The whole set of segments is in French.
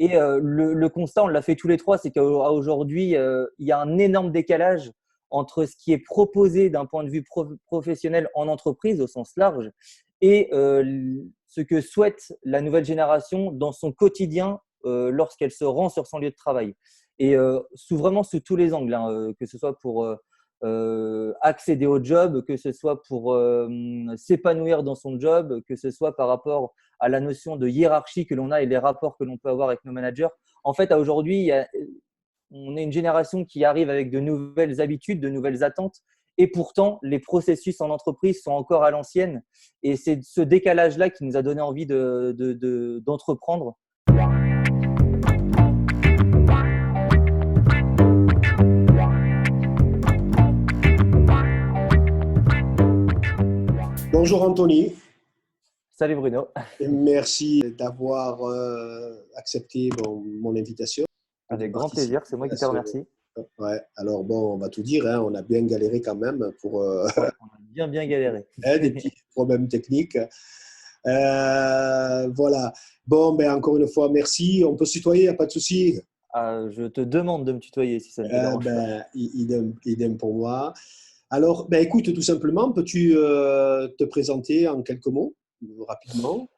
Et le constat, on l'a fait tous les trois, c'est qu'aujourd'hui, il y a un énorme décalage entre ce qui est proposé d'un point de vue professionnel en entreprise au sens large et ce que souhaite la nouvelle génération dans son quotidien lorsqu'elle se rend sur son lieu de travail. Et vraiment sous tous les angles, hein, que ce soit pour accéder au job, que ce soit pour s'épanouir dans son job, que ce soit par rapport à la notion de hiérarchie que l'on a et les rapports que l'on peut avoir avec nos managers. En fait, aujourd'hui, on est une génération qui arrive avec de nouvelles habitudes, de nouvelles attentes, et pourtant, les processus en entreprise sont encore à l'ancienne. Et c'est ce décalage-là qui nous a donné envie d'entreprendre. Bonjour Anthony. Salut Bruno. Merci d'avoir accepté mon invitation. Avec grand plaisir, c'est moi qui te remercie. Ouais. Alors bon, on va tout dire, hein, on a bien galéré quand même pour Ouais, on a bien galéré. des petits problèmes techniques. Voilà. Bon, ben encore une fois, merci. On peut se tutoyer, il n'y a pas de souci. Je te demande de me tutoyer si ça ne te dérange pas. Idem pour moi. Alors, ben écoute, tout simplement, peux-tu te présenter en quelques mots, rapidement?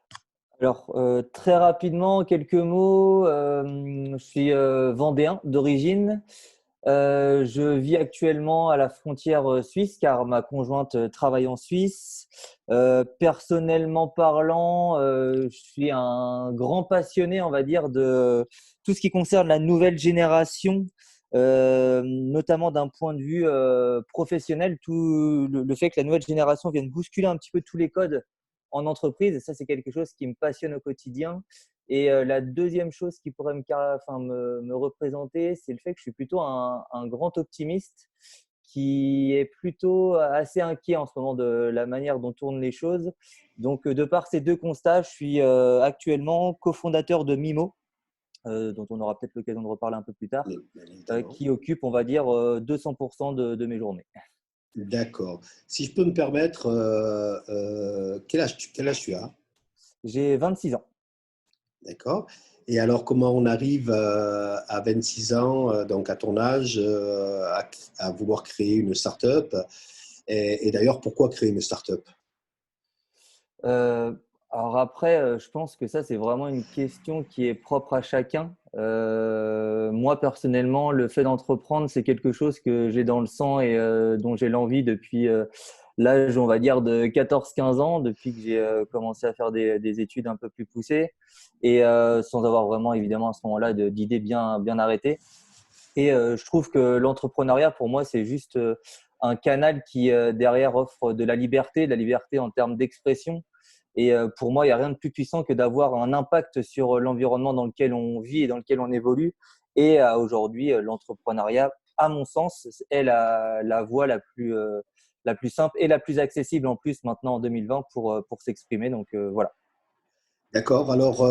Alors, très rapidement, quelques mots. Je suis vendéen d'origine. Je vis actuellement à la frontière suisse car ma conjointe travaille en Suisse. Personnellement parlant, je suis un grand passionné, on va dire, de tout ce qui concerne la nouvelle génération, notamment d'un point de vue professionnel. Tout le fait que la nouvelle génération vienne bousculer un petit peu tous les codes en entreprise, et ça, c'est quelque chose qui me passionne au quotidien. Et la deuxième chose qui pourrait me représenter, c'est le fait que je suis plutôt un grand optimiste qui est plutôt assez inquiet en ce moment de la manière dont tournent les choses. Donc, de par ces deux constats, je suis actuellement cofondateur de Mimo, dont on aura peut-être l'occasion de reparler un peu plus tard, qui occupe, on va dire, 200% de mes journées. D'accord. Si je peux me permettre, quel âge tu as? J'ai 26 ans. D'accord. Et alors, comment on arrive à 26 ans, donc à ton âge, à vouloir créer une start-up? Et d'ailleurs, pourquoi créer une start-up? Euh, alors après, je pense que ça, c'est vraiment une question qui est propre à chacun. Moi, personnellement, le fait d'entreprendre, c'est quelque chose que j'ai dans le sang et dont j'ai l'envie depuis l'âge, on va dire, de 14-15 ans, depuis que j'ai commencé à faire des études un peu plus poussées et sans avoir vraiment, évidemment, à ce moment-là, d'idées bien arrêtées. Et je trouve que l'entrepreneuriat, pour moi, c'est juste un canal qui, derrière, offre de la liberté en termes d'expression. Et pour moi, il n'y a rien de plus puissant que d'avoir un impact sur l'environnement dans lequel on vit et dans lequel on évolue. Et aujourd'hui, l'entrepreneuriat, à mon sens, est la voie la plus simple et la plus accessible en plus maintenant en 2020 pour s'exprimer. Donc voilà. D'accord. Alors,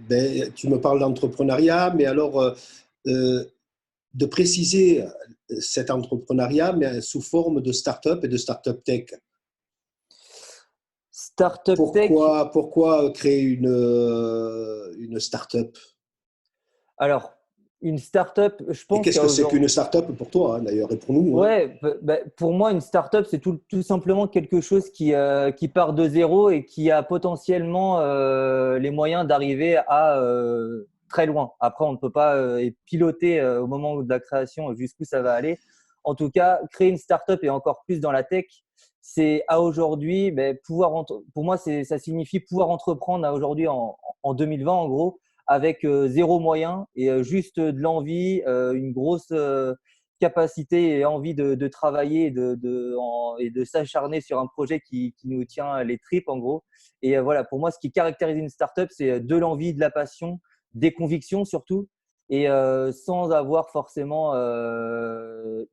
ben, tu me parles d'entrepreneuriat, mais alors, de préciser cet entrepreneuriat, mais sous forme de start-up et de start-up tech. Startup tech. Pourquoi créer une start-up? Alors, une startup, je Et pense qu'est-ce que c'est qu'aujourd'hui, qu'une start-up pour toi, hein, d'ailleurs, et pour nous, hein? ouais, pour moi, une startup, c'est tout simplement quelque chose qui part de zéro et qui a potentiellement les moyens d'arriver à très loin. Après, on ne peut pas piloter au moment de la création jusqu'où ça va aller. En tout cas, créer une startup et encore plus dans la tech, c'est à aujourd'hui, pour moi, ça signifie pouvoir entreprendre à aujourd'hui en 2020, en gros, avec zéro moyen et juste de l'envie, une grosse capacité et envie de travailler et de s'acharner sur un projet qui nous tient les tripes en gros. Et voilà, pour moi, ce qui caractérise une startup, c'est de l'envie, de la passion, des convictions surtout, et sans avoir forcément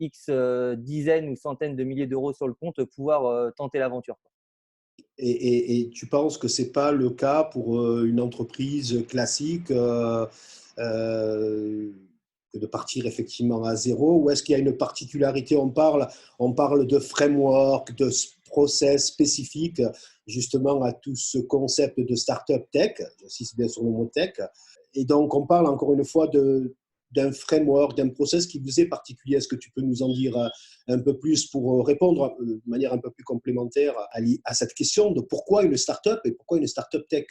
X dizaines ou centaines de milliers d'euros sur le compte, pouvoir tenter l'aventure. Et tu penses que ce n'est pas le cas pour une entreprise classique de partir effectivement à zéro? Ou est-ce qu'il y a une particularité? On parle de framework, de process spécifique justement à tout ce concept de start-up tech, j'insiste bien sur le mot tech. et donc, on parle encore une fois d'un framework, d'un process qui vous est particulier. Est-ce que tu peux nous en dire un peu plus pour répondre de manière un peu plus complémentaire à cette question de pourquoi une startup et pourquoi une startup tech?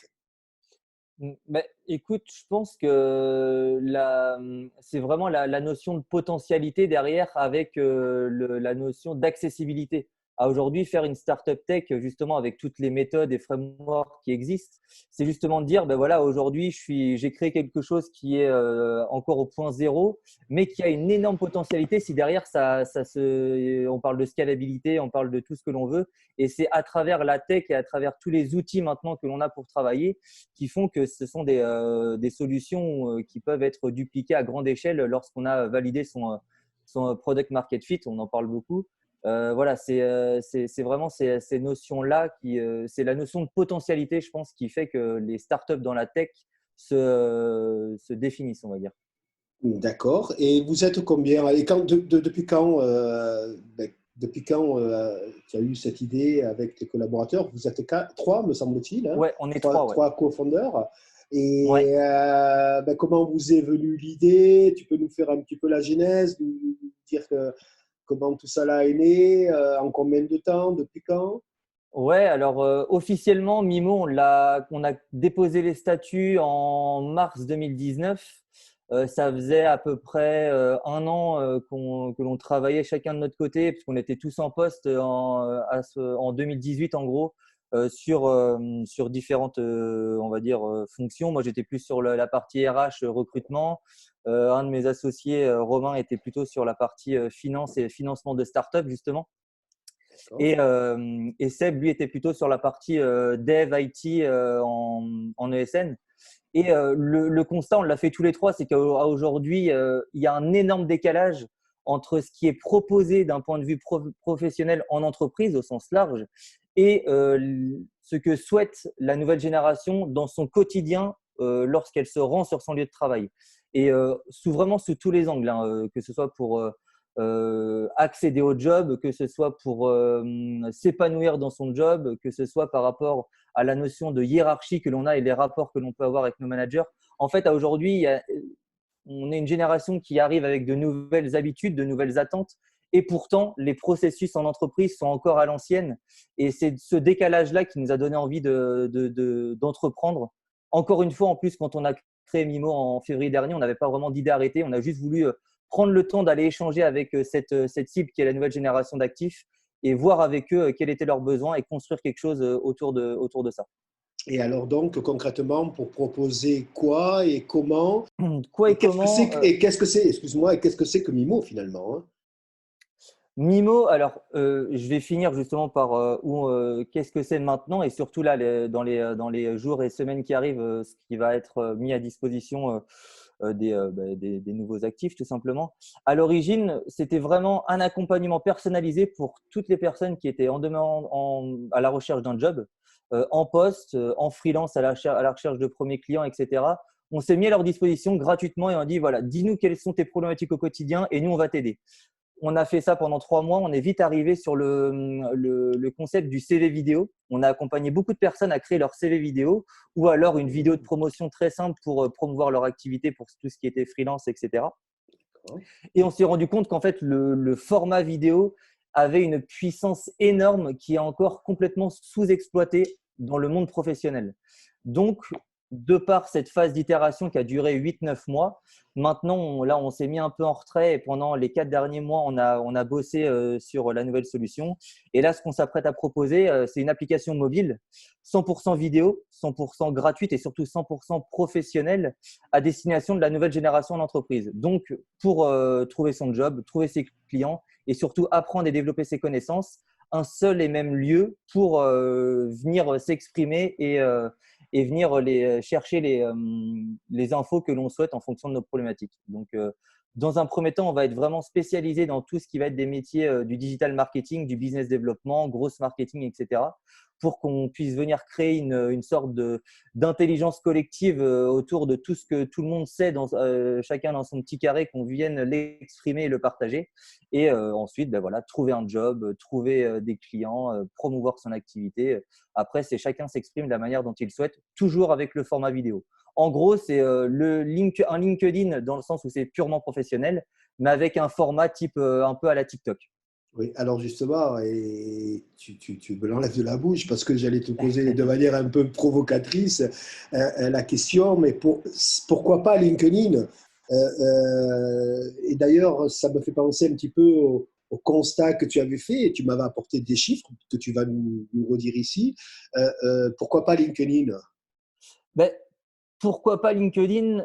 Écoute, je pense que c'est vraiment la notion de potentialité derrière avec la notion d'accessibilité. À aujourd'hui, faire une startup tech, justement, avec toutes les méthodes et frameworks qui existent, c'est justement de dire, ben voilà, aujourd'hui, j'ai créé quelque chose qui est encore au point zéro, mais qui a une énorme potentialité si derrière, on parle de scalabilité, on parle de tout ce que l'on veut. Et c'est à travers la tech et à travers tous les outils maintenant que l'on a pour travailler qui font que ce sont des solutions qui peuvent être dupliquées à grande échelle lorsqu'on a validé son product market fit. On en parle beaucoup. Voilà, c'est vraiment ces notions-là c'est la notion de potentialité, je pense, qui fait que les startups dans la tech se définissent, on va dire. D'accord. Et vous êtes combien? Et depuis quand tu as eu cette idée avec tes collaborateurs? Vous êtes trois, me semble-t-il, hein? Ouais, on est trois, ouais. Trois co-founders. Ouais. Et comment vous est venue l'idée? Tu peux nous faire un petit peu la genèse, nous dire comment tout ça là est né, en combien de temps, depuis quand? Ouais, alors officiellement, Mimo, on a déposé les statuts en mars 2019. Ça faisait à peu près un an que l'on travaillait chacun de notre côté, puisqu'on était tous en poste en 2018 en gros, sur différentes, on va dire, fonctions. Moi, j'étais plus sur la partie RH, recrutement. Un de mes associés, Romain, était plutôt sur la partie finance et financement de start-up, justement. D'accord. Et Seb, lui, était plutôt sur la partie dev IT en ESN. Et le constat, on l'a fait tous les trois, c'est qu'aujourd'hui, il y a un énorme décalage entre ce qui est proposé d'un point de vue professionnel en entreprise au sens large et ce que souhaite la nouvelle génération dans son quotidien lorsqu'elle se rend sur son lieu de travail. Et vraiment sous tous les angles, hein, que ce soit pour accéder au job, que ce soit pour s'épanouir dans son job, que ce soit par rapport à la notion de hiérarchie que l'on a et les rapports que l'on peut avoir avec nos managers. En fait, à aujourd'hui, on est une génération qui arrive avec de nouvelles habitudes, de nouvelles attentes. Et pourtant, les processus en entreprise sont encore à l'ancienne. Et c'est ce décalage-là qui nous a donné envie d'entreprendre. Encore une fois, en plus, quand on a créé Mimo en février dernier, on n'avait pas vraiment d'idée arrêtée. On a juste voulu prendre le temps d'aller échanger avec cette cible qui est la nouvelle génération d'actifs et voir avec eux quels étaient leurs besoins et construire quelque chose autour de ça. Et alors donc, concrètement, pour proposer quoi et comment? Quoi Et et comment qu'est-ce que c'est, excuse-moi, et qu'est-ce que c'est que Mimo finalement, hein? Mimo, alors je vais finir justement par qu'est-ce que c'est maintenant et surtout là dans les jours et semaines qui arrivent, ce qui va être mis à disposition des nouveaux actifs tout simplement. À l'origine, c'était vraiment un accompagnement personnalisé pour toutes les personnes qui étaient en demande, à la recherche d'un job, en poste, en freelance à la recherche de premiers clients, etc. On s'est mis à leur disposition gratuitement et on dit voilà, dis-nous quelles sont tes problématiques au quotidien et nous on va t'aider. On a fait ça pendant 3 mois. On est vite arrivé sur le concept du CV vidéo. On a accompagné beaucoup de personnes à créer leur CV vidéo ou alors une vidéo de promotion très simple pour promouvoir leur activité pour tout ce qui était freelance, etc. Et on s'est rendu compte qu'en fait, le format vidéo avait une puissance énorme qui est encore complètement sous-exploitée dans le monde professionnel. Donc, de par cette phase d'itération qui a duré 8-9 mois, maintenant, on s'est mis un peu en retrait et pendant les 4 derniers mois, on a bossé sur la nouvelle solution. Et là, ce qu'on s'apprête à proposer, c'est une application mobile 100% vidéo, 100% gratuite et surtout 100% professionnelle à destination de la nouvelle génération d'entreprise. Donc, pour trouver son job, trouver ses clients et surtout apprendre et développer ses connaissances, un seul et même lieu pour venir s'exprimer et venir chercher les infos que l'on souhaite en fonction de nos problématiques. Donc, dans un premier temps, on va être vraiment spécialisé dans tout ce qui va être des métiers du digital marketing, du business développement, gross marketing, etc. pour qu'on puisse venir créer une sorte d'intelligence collective autour de tout ce que tout le monde sait, chacun dans son petit carré, qu'on vienne l'exprimer et le partager. Et ensuite, ben voilà, trouver un job, trouver des clients, promouvoir son activité. Après, c'est chacun s'exprime de la manière dont il souhaite, toujours avec le format vidéo. En gros, c'est un LinkedIn dans le sens où c'est purement professionnel, mais avec un format type un peu à la TikTok. Oui, alors justement, et tu me l'enlèves de la bouche parce que j'allais te poser de manière un peu provocatrice la question, mais pourquoi pas LinkedIn? Et d'ailleurs, ça me fait penser un petit peu au constat que tu avais fait et tu m'avais apporté des chiffres que tu vas nous redire ici. Pourquoi pas LinkedIn? Ben, pourquoi pas LinkedIn?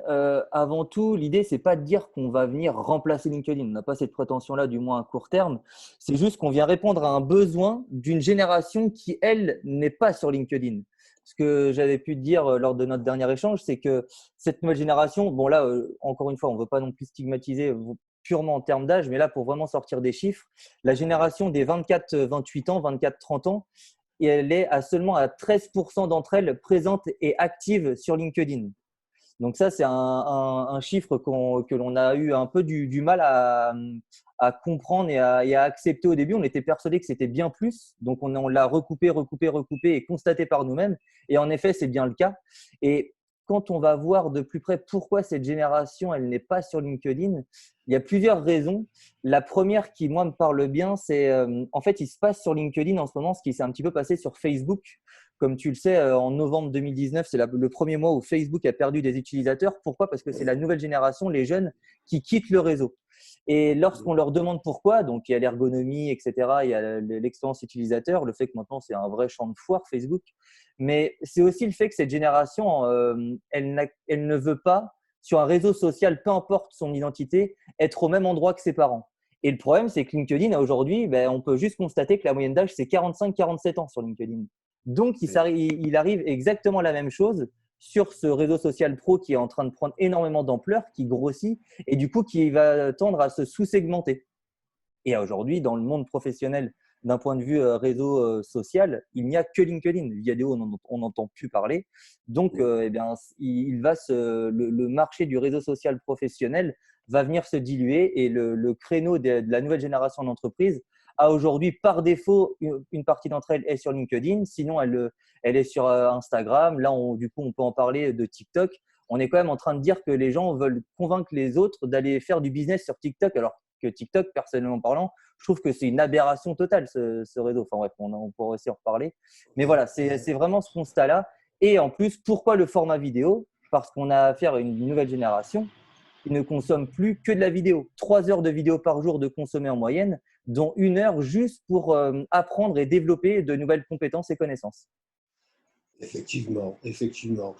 Avant tout, l'idée, c'est pas de dire qu'on va venir remplacer LinkedIn. On n'a pas cette prétention-là, du moins à court terme. C'est juste qu'on vient répondre à un besoin d'une génération qui, elle, n'est pas sur LinkedIn. Ce que j'avais pu te dire lors de notre dernier échange, c'est que cette nouvelle génération, bon là, encore une fois, on ne veut pas non plus stigmatiser purement en termes d'âge, mais là, pour vraiment sortir des chiffres, la génération des 24-28 ans, 24-30 ans, et elle est à 13% d'entre elles présentes et actives sur LinkedIn. Donc ça, c'est un chiffre que l'on a eu un peu du mal à comprendre et à accepter au début. On était persuadé que c'était bien plus. Donc, on l'a recoupé et constaté par nous-mêmes. Et en effet, c'est bien le cas. Et quand on va voir de plus près pourquoi cette génération, elle n'est pas sur LinkedIn, il y a plusieurs raisons. La première qui, moi, me parle bien, c'est en fait, il se passe sur LinkedIn en ce moment ce qui s'est un petit peu passé sur Facebook. Comme tu le sais, en novembre 2019, c'est le premier mois où Facebook a perdu des utilisateurs. Pourquoi? Parce que c'est la nouvelle génération, les jeunes, qui quittent le réseau. Et lorsqu'on leur demande pourquoi, donc il y a l'ergonomie, etc., il y a l'expérience utilisateur, le fait que maintenant c'est un vrai champ de foire, Facebook, mais c'est aussi le fait que cette génération, elle ne veut pas, sur un réseau social, peu importe son identité, être au même endroit que ses parents. Et le problème, c'est que LinkedIn, aujourd'hui, ben, on peut juste constater que la moyenne d'âge, c'est 45-47 ans sur LinkedIn. Donc, il arrive exactement la même chose sur ce réseau social pro qui est en train de prendre énormément d'ampleur, qui grossit et du coup qui va tendre à se sous-segmenter. Et aujourd'hui, dans le monde professionnel, d'un point de vue réseau social, il n'y a que LinkedIn. Viadeo, on n'entend plus parler. Donc, eh bien, le marché du réseau social professionnel va venir se diluer et le créneau de la nouvelle génération d'entreprises a aujourd'hui, par défaut, une partie d'entre elles est sur LinkedIn. Sinon, elle est sur Instagram. Là, du coup, on peut en parler de TikTok. On est quand même en train de dire que les gens veulent convaincre les autres d'aller faire du business sur TikTok, alors que TikTok, personnellement parlant, je trouve que c'est une aberration totale, ce réseau. Enfin bref, on pourra aussi en reparler. Mais voilà, c'est vraiment ce constat-là. Et en plus, pourquoi le format vidéo? Parce qu'on a affaire à une nouvelle génération qui ne consomme plus que de la vidéo. 3 heures de vidéo par jour de consommer en moyenne, dont 1 heure juste pour apprendre et développer de nouvelles compétences et connaissances. Effectivement, effectivement.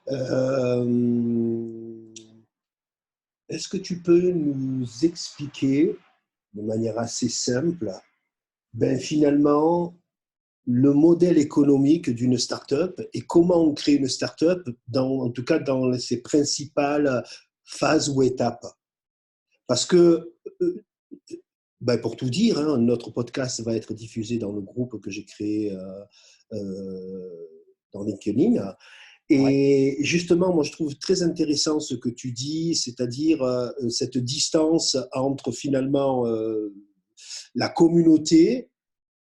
Euh, Est-ce que tu peux nous expliquer de manière assez simple, ben finalement, le modèle économique d'une start-up et comment on crée une start-up, en tout cas dans ses principales phases ou étapes? Parce que, ben pour tout dire, hein, notre podcast va être diffusé dans le groupe que j'ai créé dans LinkedIn. Ouais. Et justement, moi, je trouve très intéressant ce que tu dis, c'est-à-dire cette distance entre finalement la communauté,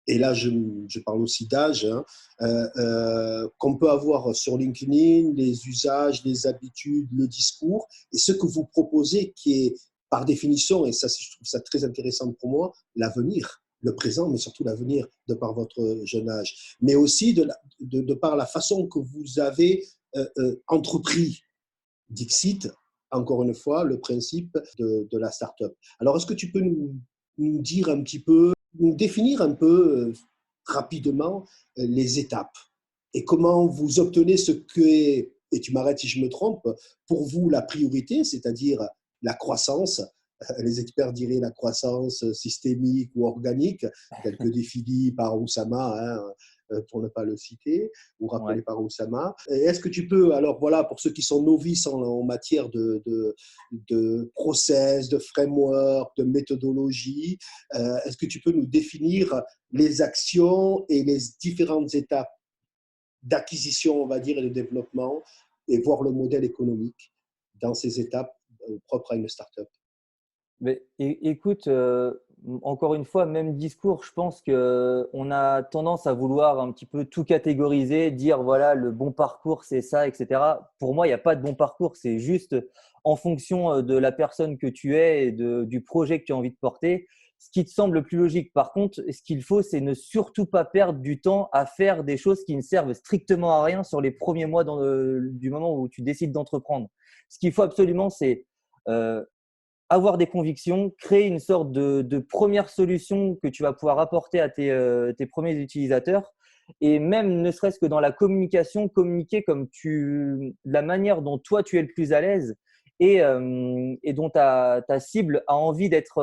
et là, je parle aussi d'âge, hein, qu'on peut avoir sur LinkedIn, les usages, les habitudes, le discours, et ce que vous proposez qui est, par définition, et ça, je trouve ça très intéressant pour moi, l'avenir, le présent, mais surtout l'avenir de par votre jeune âge, mais aussi de par la façon que vous avez entrepris, Dixit, encore une fois, le principe de la start-up. Alors, est-ce que tu peux nous dire un petit peu, nous définir un peu rapidement les étapes et comment vous obtenez ce que est, et tu m'arrêtes si je me trompe, pour vous la priorité, c'est-à-dire la croissance, les experts diraient la croissance systémique ou organique, telle que définie par Oussama, hein, pour ne pas le citer, ou rappelé Ouais. par Oussama. Est-ce que tu peux, alors voilà, pour ceux qui sont novices en matière de process, de framework, de méthodologie, est-ce que tu peux nous définir les actions et les différentes étapes d'acquisition, on va dire, et de développement, et voir le modèle économique dans ces étapes propres à une start-up. Mais écoute, encore une fois, même discours. Je pense qu'on a tendance à vouloir un petit peu tout catégoriser, dire voilà, le bon parcours, c'est ça, etc. Pour moi, il n'y a pas de bon parcours. C'est juste en fonction de la personne que tu es et du projet que tu as envie de porter, ce qui te semble le plus logique. Par contre, ce qu'il faut, c'est ne surtout pas perdre du temps à faire des choses qui ne servent strictement à rien sur les premiers mois du moment où tu décides d'entreprendre. Ce qu'il faut absolument, c'est euh, avoir des convictions, créer une sorte de première solution que tu vas pouvoir apporter à tes premiers utilisateurs. Et même, ne serait-ce que dans la communication, communiquer la manière dont toi, tu es le plus à l'aise et dont ta cible a envie d'être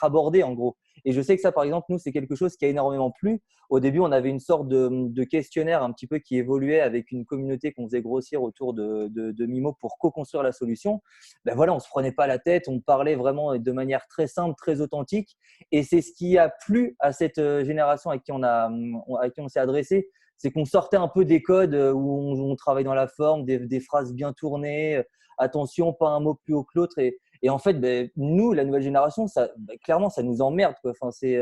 abordée, en gros. Et je sais que ça, par exemple, nous, c'est quelque chose qui a énormément plu. Au début, on avait une sorte de questionnaire un petit peu qui évoluait avec une communauté qu'on faisait grossir autour de Mimo pour co-construire la solution. Ben voilà, on ne se prenait pas la tête, on parlait vraiment de manière très simple, très authentique. Et c'est ce qui a plu à cette génération à qui on s'est adressé. C'est qu'on sortait un peu des codes où on travaille dans la forme, des phrases bien tournées, attention, pas un mot plus haut que l'autre. Et en fait, ben, nous, la nouvelle génération, clairement, ça nous emmerde, quoi. Enfin, c'est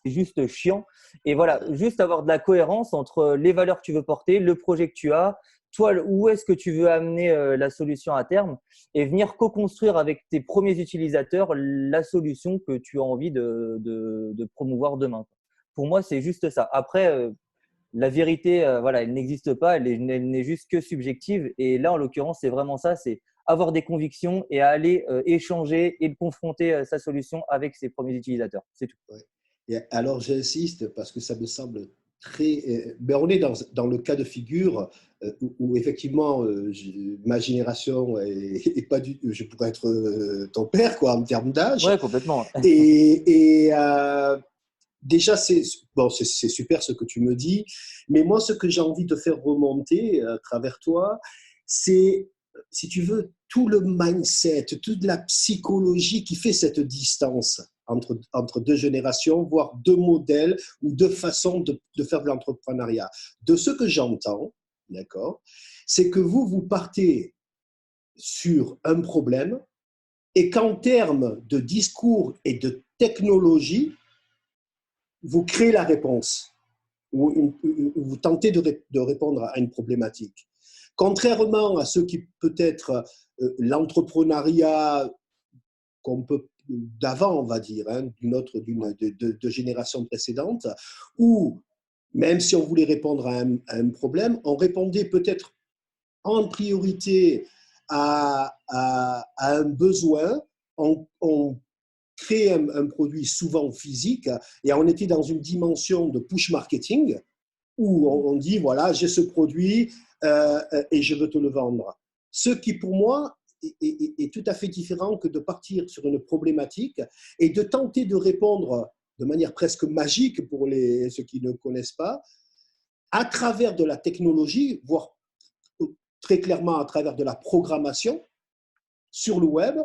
juste chiant. Et voilà, juste avoir de la cohérence entre les valeurs que tu veux porter, le projet que tu as, toi, où est-ce que tu veux amener la solution à terme et venir co-construire avec tes premiers utilisateurs la solution que tu as envie de promouvoir demain. Pour moi, c'est juste ça. Après, la vérité, voilà, elle n'existe pas, elle n'est juste que subjective. Et là, en l'occurrence, c'est vraiment ça, c'est avoir des convictions et aller échanger et confronter sa solution avec ses premiers utilisateurs. C'est tout. Ouais. Et alors, j'insiste parce que ça me semble très. Ben, on est dans le cas de figure où effectivement, ma génération est pas du. Je pourrais être ton père, quoi, en termes d'âge. Ouais, complètement. Et déjà, c'est super ce que tu me dis. Mais moi, ce que j'ai envie de faire remonter à travers toi, c'est, si tu veux, tout le mindset, toute la psychologie qui fait cette distance entre deux générations, voire deux modèles ou deux façons de faire de l'entrepreneuriat. De ce que j'entends, d'accord, c'est que vous partez sur un problème et qu'en termes de discours et de technologie, vous créez la réponse ou vous tentez de répondre à une problématique. Contrairement à ce qui peut être l'entrepreneuriat qu'on peut d'avant, on va dire, hein, de génération précédente, où même si on voulait répondre à un problème, on répondait peut-être en priorité à un besoin, on créer un produit souvent physique et on était dans une dimension de push marketing où on dit voilà, j'ai ce produit et je veux te le vendre. Ce qui pour moi est tout à fait différent que de partir sur une problématique et de tenter de répondre de manière presque magique pour ceux qui ne connaissent pas, à travers de la technologie, voire très clairement à travers de la programmation sur le web,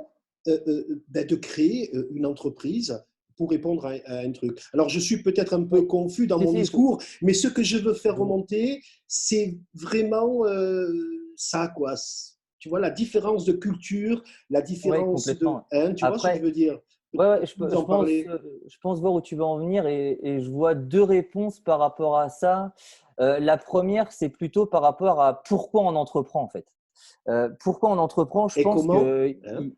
de créer une entreprise pour répondre à un truc. Alors, je suis peut-être un peu Oui. confus dans Si, mon si, discours, mais ce que je veux faire remonter, c'est vraiment ça, quoi. Tu vois, la différence de culture, la oui, différence de… complètement. Hein, tu vois ce que je Après, veux dire? ouais, ouais, Nous en parler. je pense voir où tu veux en venir et je vois deux réponses par rapport à ça. La première, c'est plutôt par rapport à pourquoi on entreprend en fait. Pourquoi on entreprend, je Et pense comment? que Hein?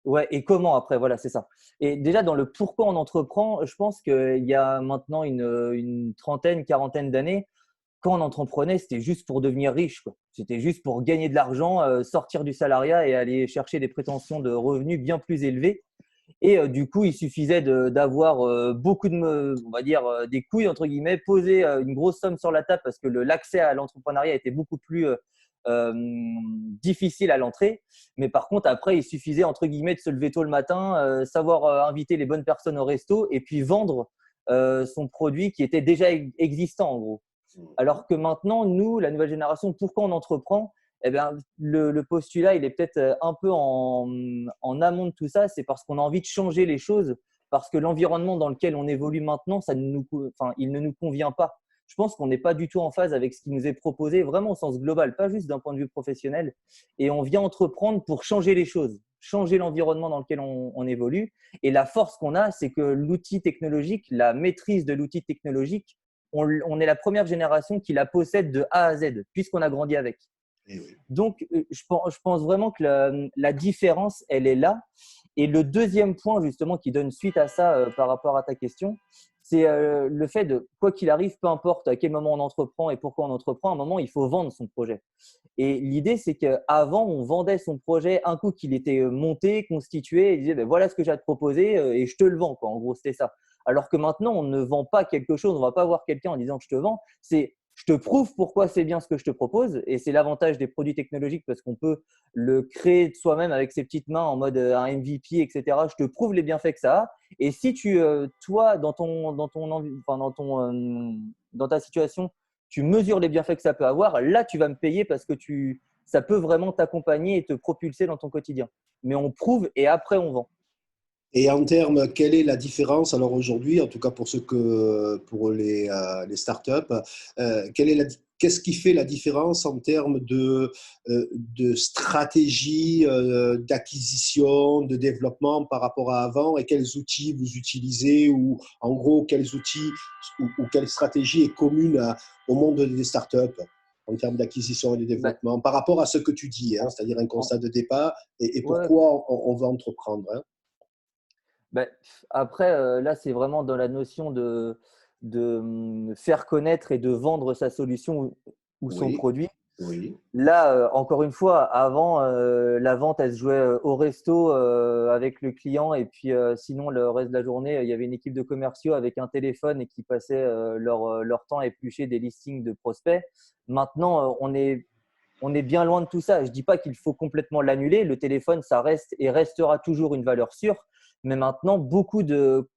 ouais, et comment après, voilà, c'est ça. Et déjà dans le pourquoi on entreprend, je pense qu'il y a maintenant une trentaine, quarantaine d'années, quand on entreprenait, c'était juste pour devenir riche, quoi. C'était juste pour gagner de l'argent, sortir du salariat et aller chercher des prétentions de revenus bien plus élevées. Et du coup, il suffisait d'avoir beaucoup on va dire, des couilles, entre guillemets, poser une grosse somme sur la table parce que l'accès à l'entrepreneuriat était beaucoup plus euh, difficile à l'entrée. Mais par contre, après, il suffisait, entre guillemets, de se lever tôt le matin, savoir inviter les bonnes personnes au resto et puis vendre son produit qui était déjà existant, en gros. Alors que maintenant, nous, la nouvelle génération, pourquoi on entreprend? Eh bien, le postulat, il est peut-être un peu en amont de tout ça. C'est parce qu'on a envie de changer les choses parce que l'environnement dans lequel on évolue maintenant, il ne nous convient pas. Je pense qu'on n'est pas du tout en phase avec ce qui nous est proposé, vraiment au sens global, pas juste d'un point de vue professionnel. Et on vient entreprendre pour changer les choses, changer l'environnement dans lequel on évolue. Et la force qu'on a, c'est que l'outil technologique, la maîtrise de l'outil technologique, on est la première génération qui la possède de A à Z, puisqu'on a grandi avec. Eh oui. Donc, je pense vraiment que la différence, elle est là. Et le deuxième point, justement, qui donne suite à ça par rapport à ta question, c'est le fait de, quoi qu'il arrive, peu importe à quel moment on entreprend et pourquoi on entreprend, à un moment, il faut vendre son projet. Et l'idée, c'est qu'avant, on vendait son projet un coup qu'il était monté, constitué, et disait, ben, voilà ce que j'ai à te proposer et je te le vends, quoi. En gros, c'était ça. Alors que maintenant, on ne vend pas quelque chose, on ne va pas voir quelqu'un en disant que je te vends, c'est je te prouve pourquoi c'est bien ce que je te propose. Et c'est l'avantage des produits technologiques parce qu'on peut le créer de soi-même avec ses petites mains en mode un MVP, etc. Je te prouve les bienfaits que ça a. Et si toi, dans ta situation, tu mesures les bienfaits que ça peut avoir, là, tu vas me payer parce que ça peut vraiment t'accompagner et te propulser dans ton quotidien. Mais on prouve et après, on vend. Et en termes, quelle est la différence alors aujourd'hui, en tout cas pour les startups, qu'est-ce qui fait la différence en termes de stratégie d'acquisition, de développement par rapport à avant et quels outils vous utilisez ou en gros quels outils ou quelle stratégie est commune au monde des startups en termes d'acquisition et de Bah, développement par rapport à ce que tu dis, hein, en- c'est-à-dire un en- constat de départ et ouais, pourquoi on va entreprendre, hein. Ben, après, là, c'est vraiment dans la notion de faire connaître et de vendre sa solution ou son Oui, produit. oui. Là, encore une fois, avant, la vente, elle se jouait au resto avec le client et puis sinon, le reste de la journée, il y avait une équipe de commerciaux avec un téléphone et qui passaient leur temps à éplucher des listings de prospects. Maintenant, on est bien loin de tout ça. Je ne dis pas qu'il faut complètement l'annuler. Le téléphone, ça reste et restera toujours une valeur sûre. Mais maintenant, beaucoup de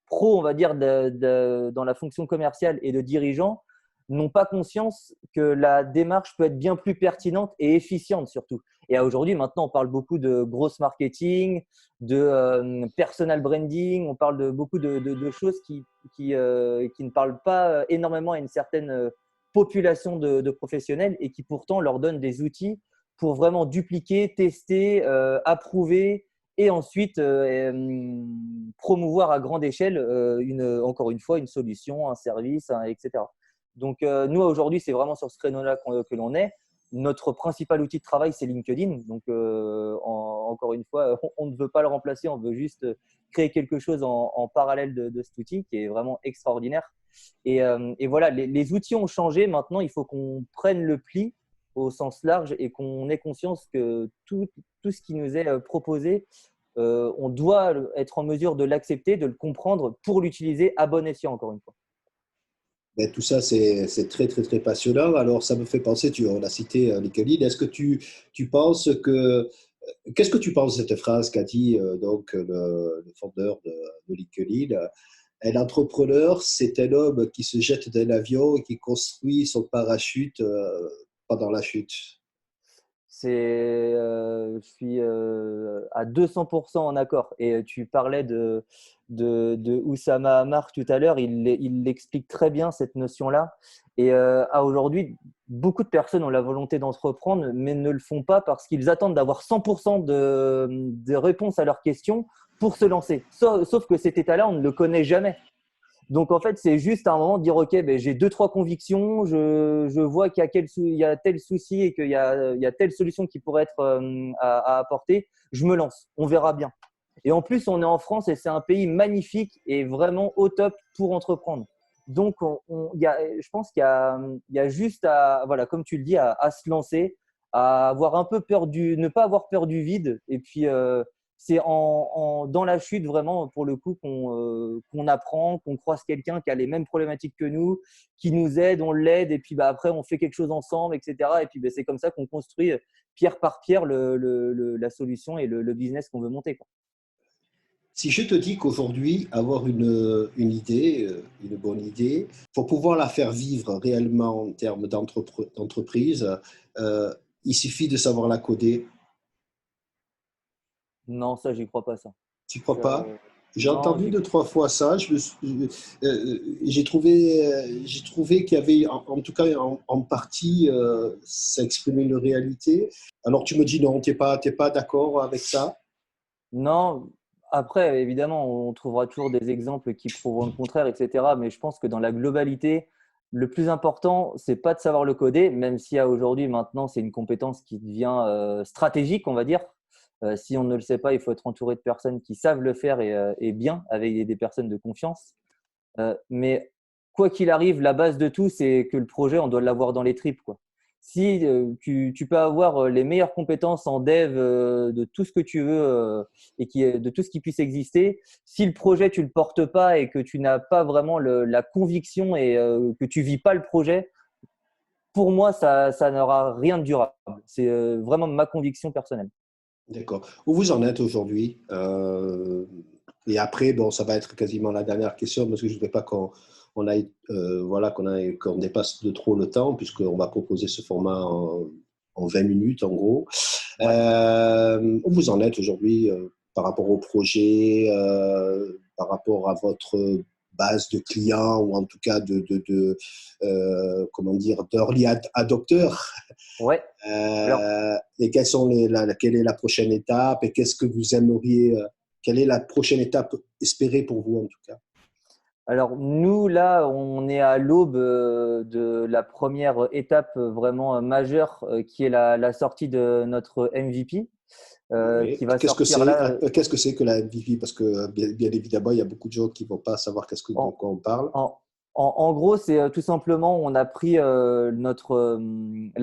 pros, on va dire, dans la fonction commerciale et de dirigeants n'ont pas conscience que la démarche peut être bien plus pertinente et efficiente surtout. Et aujourd'hui, maintenant, on parle beaucoup de gross marketing, de personal branding, on parle de beaucoup de choses qui ne parlent pas énormément à une certaine population de professionnels et qui pourtant leur donnent des outils pour vraiment dupliquer, tester, approuver et ensuite promouvoir à grande échelle encore une fois une solution, un service, etc. Donc nous aujourd'hui c'est vraiment sur ce créneau-là que l'on est. Notre principal outil de travail c'est LinkedIn. Donc encore une fois on ne veut pas le remplacer, on veut juste créer quelque chose en parallèle de cet outil qui est vraiment extraordinaire. Et voilà, les outils ont changé. Maintenant, il faut qu'on prenne le pli au sens large et qu'on ait conscience que tout ce qui nous est proposé, on doit être en mesure de l'accepter, de le comprendre pour l'utiliser à bon escient, encore une fois. Ben, tout ça, c'est très, très, très passionnant. Alors, ça me fait penser, on a cité LinkedIn. Est-ce que tu penses que… Qu'est-ce que tu penses de cette phrase qu'a dit donc le fondeur de LinkedIn? Un entrepreneur, c'est un homme qui se jette d'un avion et qui construit son parachute pendant la chute. Je suis à 200% en accord. Et tu parlais de Oussama Ammar tout à l'heure, il l'explique très bien cette notion-là. Et à aujourd'hui, beaucoup de personnes ont la volonté d'entreprendre, mais ne le font pas parce qu'ils attendent d'avoir 100% de réponses à leurs questions pour se lancer. Sauf que cet état-là, on ne le connaît jamais. Donc, en fait, c'est juste à un moment de dire, OK, ben, j'ai deux, trois convictions, je vois il y a tel souci et qu'il y a telle solution qui pourrait être à apporter, je me lance, on verra bien. Et en plus, on est en France et c'est un pays magnifique et vraiment au top pour entreprendre. Donc, je pense qu'il y a juste à, voilà, comme tu le dis, à se lancer, à avoir un peu ne pas avoir peur du vide et puis c'est dans la chute vraiment pour le coup qu'on apprend, qu'on croise quelqu'un qui a les mêmes problématiques que nous, qui nous aide, on l'aide et puis bah, après on fait quelque chose ensemble, etc. Et puis bah, c'est comme ça qu'on construit pierre par pierre la solution et le business qu'on veut monter, quoi. Si je te dis qu'aujourd'hui, avoir une idée, une bonne idée, pour pouvoir la faire vivre réellement en termes d'entreprise, euh, il suffit de savoir la coder. Non, ça, j'y crois pas, ça. Tu ne crois Ça, pas? J'ai Non, entendu deux, trois fois ça. J'ai trouvé qu'il y avait, en tout cas en partie, ça exprimait une réalité. Alors tu me dis non, t'es pas d'accord avec ça? non, après, évidemment, on trouvera toujours des exemples qui prouveront le contraire, etc. Mais je pense que dans la globalité, le plus important, c'est pas de savoir le coder, même si à aujourd'hui, maintenant, c'est une compétence qui devient stratégique, on va dire. Si on ne le sait pas, il faut être entouré de personnes qui savent le faire et bien, avec des personnes de confiance. Mais quoi qu'il arrive, la base de tout, c'est que le projet, on doit l'avoir dans les tripes, quoi. Si tu peux avoir les meilleures compétences en dev de tout ce que tu veux de tout ce qui puisse exister, si le projet tu le portes pas et que tu n'as pas vraiment la conviction et que tu vis pas le projet, pour moi ça n'aura rien de durable. C'est vraiment ma conviction personnelle. D'accord. Où vous en êtes aujourd'hui? Et après, bon, ça va être quasiment la dernière question parce que je ne voudrais pas qu'on aille, voilà, qu'on dépasse de trop le temps puisqu'on va proposer ce format en 20 minutes en gros. Ouais. Où vous en êtes aujourd'hui par rapport au projet, par rapport à votre base de clients ou en tout cas comment dire, d'early adopteurs? Ouais. Alors Et quelle est la prochaine étape et qu'est-ce que vous aimeriez, quelle est la prochaine étape espérée pour vous en tout cas? Alors nous, là, on est à l'aube de la première étape vraiment majeure qui est la sortie de notre MVP Oui. qui va sortir là Qu'est-ce que c'est que la MVP? Parce que bien évidemment, il y a beaucoup de gens qui ne vont pas savoir de en, quoi on parle. en, en gros, c'est tout simplement, on a pris la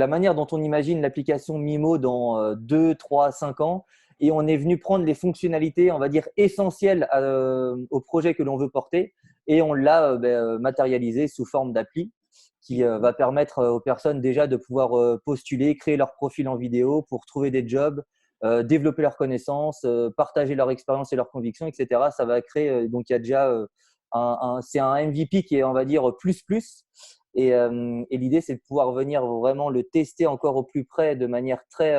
manière dont on imagine l'application Mimo dans 2, 3, 5 ans et on est venu prendre les fonctionnalités, on va dire, essentielles au projet que l'on veut porter et on l'a matérialisé sous forme d'appli qui Mhm. va permettre aux personnes déjà de pouvoir postuler, créer leur profil en vidéo pour trouver des jobs, développer leurs connaissances, partager leur expérience et leurs convictions, etc. Ça va créer, donc il y a déjà c'est un MVP qui est, on va dire, plus plus. Et l'idée, c'est de pouvoir venir vraiment le tester encore au plus près de manière très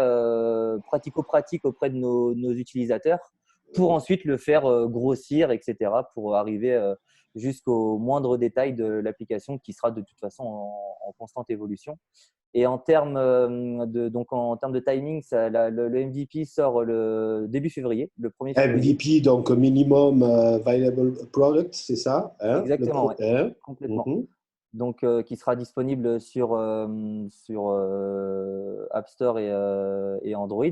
pratico-pratique auprès de nos utilisateurs pour Oui. ensuite le faire grossir, etc., pour arriver jusqu'au moindre détail de l'application qui sera de toute façon en constante évolution. Et donc en termes de timing, le MVP sort le début février, le 1er février. MVP, donc minimum viable product, c'est ça, hein? Exactement, ouais, Hein? complètement. Mhm. Donc qui sera disponible sur App Store et Android.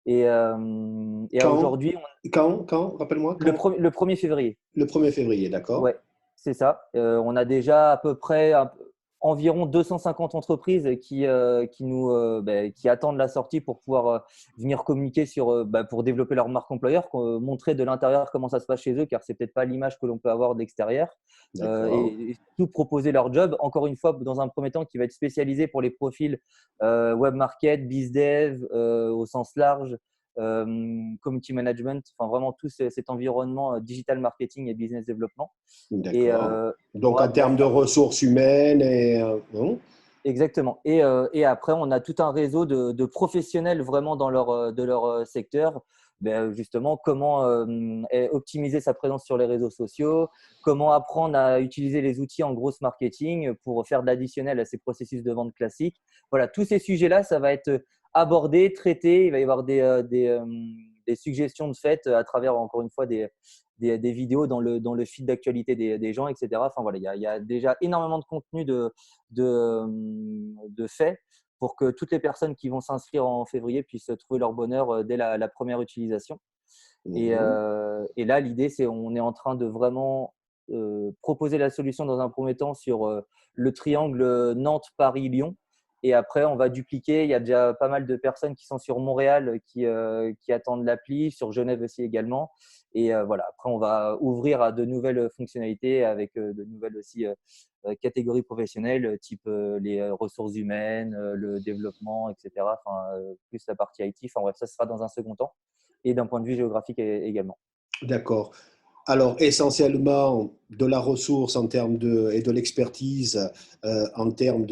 Et à Quand, aujourd'hui, rappelle-moi, quand? le 1er février. Le 1er février, d'accord? Ouais, c'est ça. On a déjà à peu près environ 250 entreprises qui attendent la sortie pour pouvoir venir communiquer pour développer leur marque employeur, montrer de l'intérieur comment ça se passe chez eux, car c'est peut-être pas l'image que l'on peut avoir de l'extérieur, D'accord. et surtout proposer leur job. Encore une fois, dans un premier temps, qui va être spécialisé pour les profils web market, biz dev au sens large, community management, enfin vraiment tout cet environnement digital marketing et business développement. Et D'accord. Donc, en pour termes de faire ressources humaines exactement. Et après, on a tout un réseau de professionnels vraiment de leur secteur. Justement, comment optimiser sa présence sur les réseaux sociaux, comment apprendre à utiliser les outils en grosse marketing pour faire de l'additionnel à ces processus de vente classiques. Voilà, tous ces sujets-là, ça va être abordé, traité. Il va y avoir des suggestions de fait à travers, encore une fois, des vidéos dans le feed d'actualité des gens, etc. Enfin, voilà, il y a déjà énormément de contenu de fait pour que toutes les personnes qui vont s'inscrire en février puissent trouver leur bonheur dès la première utilisation. Mhm. Et là, l'idée, c'est on est en train de vraiment proposer la solution dans un premier temps sur le triangle Nantes-Paris-Lyon. Et après, on va dupliquer. Il y a déjà pas mal de personnes qui sont sur Montréal qui attendent l'appli, sur Genève aussi également. Et voilà, après, on va ouvrir à de nouvelles fonctionnalités avec de nouvelles aussi catégories professionnelles, type les ressources humaines, le développement, etc. Enfin, plus la partie IT. Enfin bref, ça sera dans un second temps et d'un point de vue géographique également. D'accord. Alors, essentiellement de la ressource en termes et de l'expertise en termes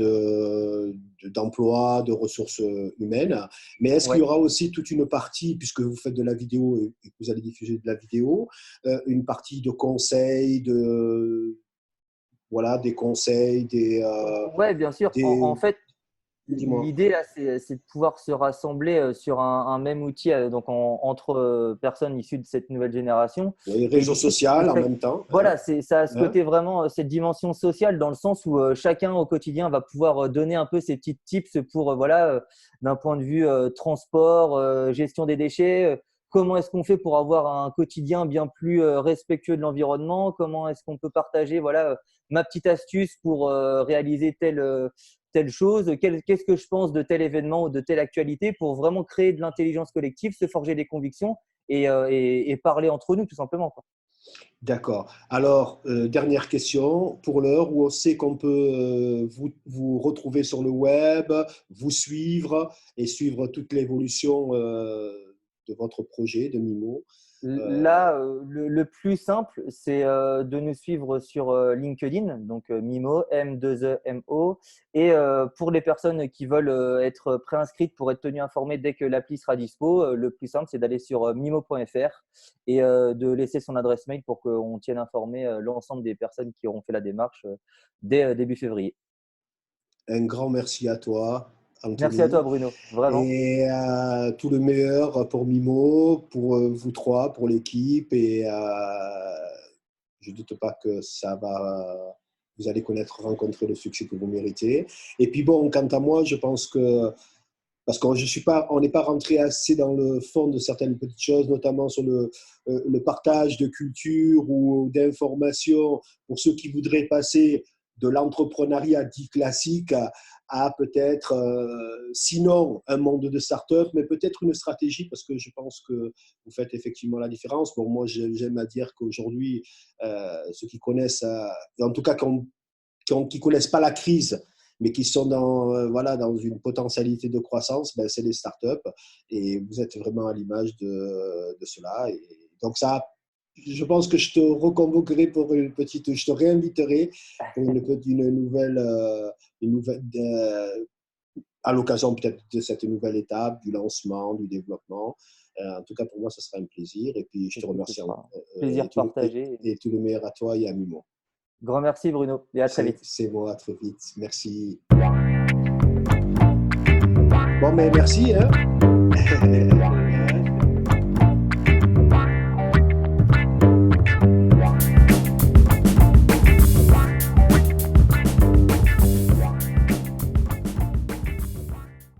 d'emploi, de ressources humaines. Mais est-ce qu'il y Ouais. aura aussi toute une partie, puisque vous faites de la vidéo et que vous allez diffuser de la vidéo, une partie de conseils, voilà, des conseils, Ouais, bien sûr. En des fait, dis-moi, l'idée là, c'est de pouvoir se rassembler sur un même outil, donc entre personnes issues de cette nouvelle génération. oui, Et réseau l'idée, social en même temps, hein, voilà, ça a ce hein, côté vraiment, cette dimension sociale dans le sens où chacun au quotidien va pouvoir donner un peu ses petits tips pour, voilà, d'un point de vue transport, gestion des déchets. Comment est-ce qu'on fait pour avoir un quotidien bien plus respectueux de l'environnement? Comment est-ce qu'on peut partager, voilà, ma petite astuce pour réaliser telle chose? Qu'est-ce que je pense de tel événement ou de telle actualité pour vraiment créer de l'intelligence collective, se forger des convictions et parler entre nous tout simplement, quoi. d'accord. Alors, dernière question. Pour l'heure, où on sait qu'on peut vous retrouver sur le web, vous suivre et suivre toute l'évolution de votre projet de Mimo. Euh, Là, le plus simple, c'est de nous suivre sur LinkedIn, donc Mimo, M2EMO. Et pour les personnes qui veulent être préinscrites pour être tenues informées dès que l'appli sera dispo, le plus simple, c'est d'aller sur mimo.fr et de laisser son adresse mail pour qu'on tienne informé l'ensemble des personnes qui auront fait la démarche dès début février. un grand merci à toi, Merci à toi, Anthony. Bruno, vraiment. Et tout le meilleur pour Mimo, pour vous trois, pour l'équipe. Et je ne doute pas que vous allez rencontrer le succès que vous méritez. Et puis bon, quant à moi, je pense que, parce que je suis pas, on n'est pas rentré assez dans le fond de certaines petites choses, notamment sur le partage de culture ou d'informations pour ceux qui voudraient passer de l'entrepreneuriat dit classique à peut-être, sinon un monde de start-up, mais peut-être une stratégie, parce que je pense que vous faites effectivement la différence. Bon, moi, j'aime à dire qu'aujourd'hui, ceux qui connaissent, en tout cas qui connaissent pas la crise, mais qui sont voilà, dans une potentialité de croissance, ben, c'est les startups. Et vous êtes vraiment à l'image de cela. Et donc ça, je pense que je te reconvoquerai pour je te réinviterai pour une nouvelle à l'occasion peut-être de cette nouvelle étape, du lancement, du développement. En tout cas, pour moi, ce sera un plaisir. Et puis, je te Écoute, ce remercie sera un plaisir partagé. et tout le meilleur à toi et à Mimo. Grand merci, Bruno, et à très vite. C'est bon, à très vite. Merci. Bon, mais merci. Hein.